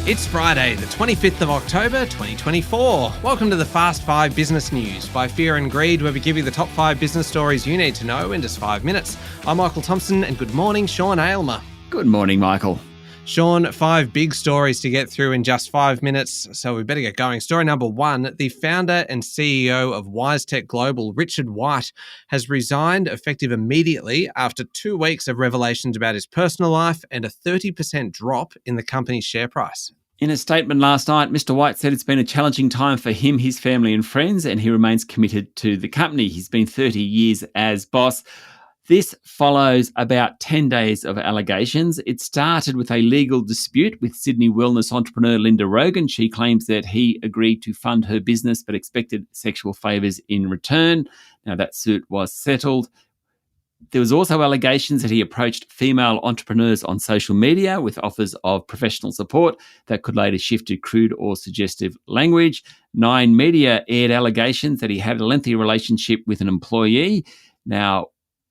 It's Friday, the 25th of October, 2024. Welcome to the Fast 5 Business News by Fear and Greed, where we give you the top 5 business stories you need to know in just 5 minutes. I'm Michael Thompson, and good morning, Sean Aylmer. Good morning, Michael. Sean, 5 big stories to get through in just 5 minutes, so we better get going. Story number 1, the founder and CEO of Wisetech Global, Richard White, has resigned effective immediately after 2 weeks of revelations about his personal life and a 30% drop in the company's share price. In a statement last night, Mr. White said it's been a challenging time for him, his family and friends, and he remains committed to the company. He's been 30 years as boss. This follows about 10 days of allegations. It started with a legal dispute with Sydney wellness entrepreneur Linda Rogan. She claims that he agreed to fund her business but expected sexual favours in return. Now, that suit was settled. There was also allegations that he approached female entrepreneurs on social media with offers of professional support that could later shift to crude or suggestive language. Nine Media aired allegations that he had a lengthy relationship with an employee. Now,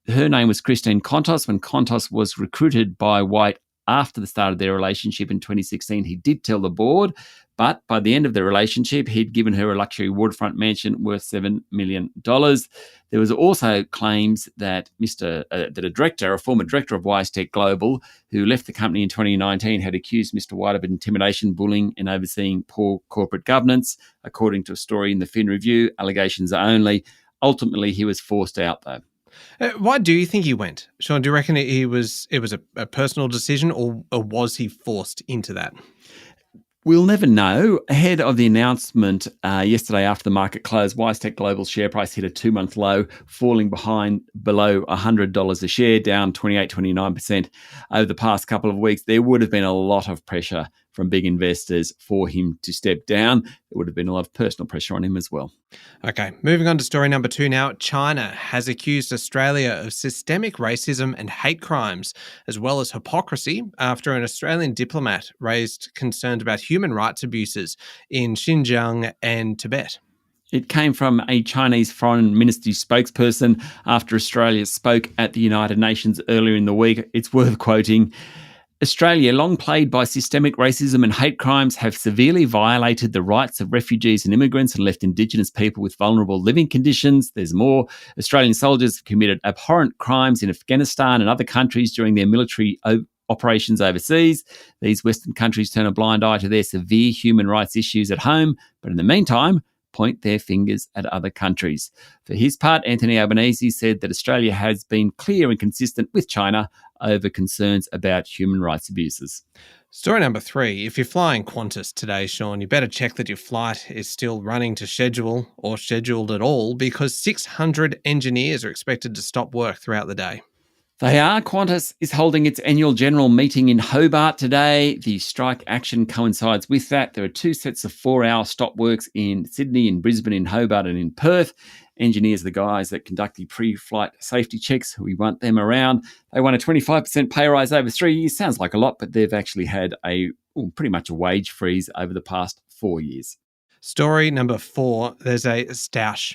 her name was Christine Qantas. When Qantas was recruited by White after the start of their relationship in 2016, he did tell the board, but by the end of the relationship, he'd given her a luxury waterfront mansion worth $7 million. There was also claims that a former director of Wisetech Global, who left the company in 2019, had accused Mr. White of intimidation, bullying, and overseeing poor corporate governance. According to a story in the Fin Review, allegations are only. Ultimately, he was forced out, though. Why do you think he went? Sean, do you reckon it was a personal decision or was he forced into that? We'll never know. Ahead of the announcement yesterday after the market closed, Wisetech Global's share price hit a 2-month low, falling below $100 a share, down 29% over the past couple of weeks. There would have been a lot of pressure from big investors for him to step down. There would have been a lot of personal pressure on him as well. Okay, moving on to story number 2 now. China has accused Australia of systemic racism and hate crimes, as well as hypocrisy, after an Australian diplomat raised concerns about human rights abuses in Xinjiang and Tibet. It came from a Chinese foreign ministry spokesperson after Australia spoke at the United Nations earlier in the week. It's worth quoting. Australia, long plagued by systemic racism and hate crimes, have severely violated the rights of refugees and immigrants and left Indigenous people with vulnerable living conditions. There's more. Australian soldiers have committed abhorrent crimes in Afghanistan and other countries during their military operations overseas. These Western countries turn a blind eye to their severe human rights issues at home, but in the meantime, point their fingers at other countries. For his part, Anthony Albanese said that Australia has been clear and consistent with China over concerns about human rights abuses. Story number 3. If you're flying Qantas today, Sean, you better check that your flight is still running to schedule or scheduled at all, because 600 engineers are expected to stop work throughout the day. They are. Qantas is holding its annual general meeting in Hobart today. The strike action coincides with that. There are 2 sets of 4-hour stop works in Sydney, in Brisbane, in Hobart and in Perth. Engineers are the guys that conduct the pre-flight safety checks. We want them around. They want a 25% pay rise over 3 years. Sounds like a lot, but they've actually had pretty much a wage freeze over the past 4 years. Story number 4, there's a stoush.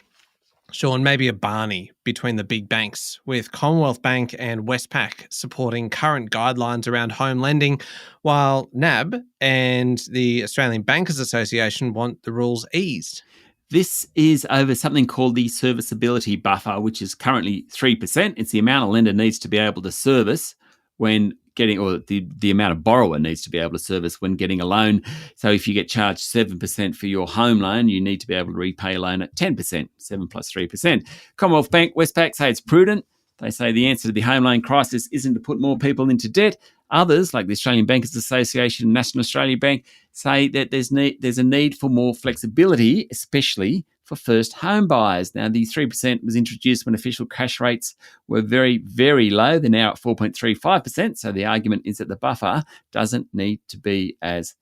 Sean, maybe a Barney between the big banks, with Commonwealth Bank and Westpac supporting current guidelines around home lending, while NAB and the Australian Bankers Association want the rules eased. This is over something called the serviceability buffer, which is currently 3%. It's the amount a lender needs to be able to service when getting, or the amount a borrower needs to be able to service when getting a loan. So if you get charged 7% for your home loan, you need to be able to repay a loan at 10%, 7 plus 3%. Commonwealth Bank, Westpac say it's prudent. They say the answer to the home loan crisis isn't to put more people into debt. Others, like the Australian Bankers Association and National Australia Bank, say that there's a need for more flexibility, especially for first home buyers. Now, the 3% was introduced when official cash rates were very, very low. They're now at 4.35%. So the argument is that the buffer doesn't need to be as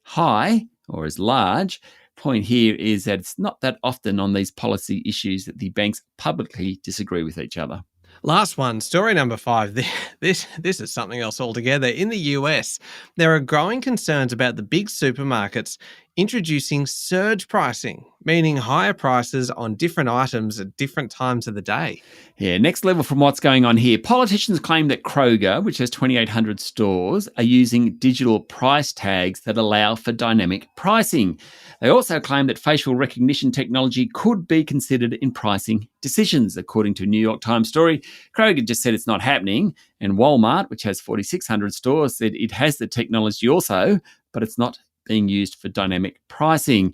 high or as large. Point here is that it's not that often on these policy issues that the banks publicly disagree with each other. Last one, story number 5. This is something else altogether. In the US, there are growing concerns about the big supermarkets introducing surge pricing, meaning higher prices on different items at different times of the day. Yeah, next level from what's going on here. Politicians claim that Kroger, which has 2,800 stores, are using digital price tags that allow for dynamic pricing. They also claim that facial recognition technology could be considered in pricing decisions. According to a New York Times story, Kroger just said it's not happening, and Walmart, which has 4,600 stores, said it has the technology also, but it's not being used for dynamic pricing.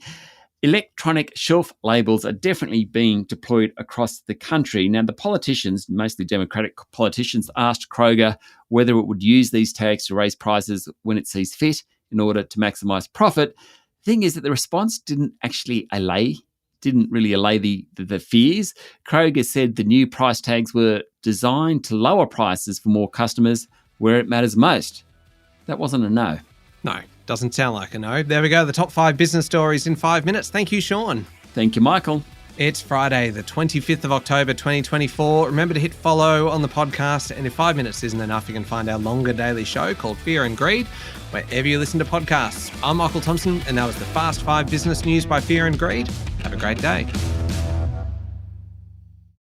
Electronic shelf labels are definitely being deployed across the country. Now, the politicians, mostly Democratic politicians, asked Kroger whether it would use these tags to raise prices when it sees fit in order to maximise profit. The thing is that the response didn't really allay the fears. Kroger said the new price tags were designed to lower prices for more customers where it matters most. That wasn't a no. No, doesn't sound like a no. There we go, the top 5 business stories in 5 minutes. Thank you, Sean. Thank you, Michael. It's Friday, the 25th of October, 2024. Remember to hit follow on the podcast. And if 5 minutes isn't enough, you can find our longer daily show called Fear and Greed, wherever you listen to podcasts. I'm Michael Thompson, and that was the Fast 5 Business News by Fear and Greed. Have a great day.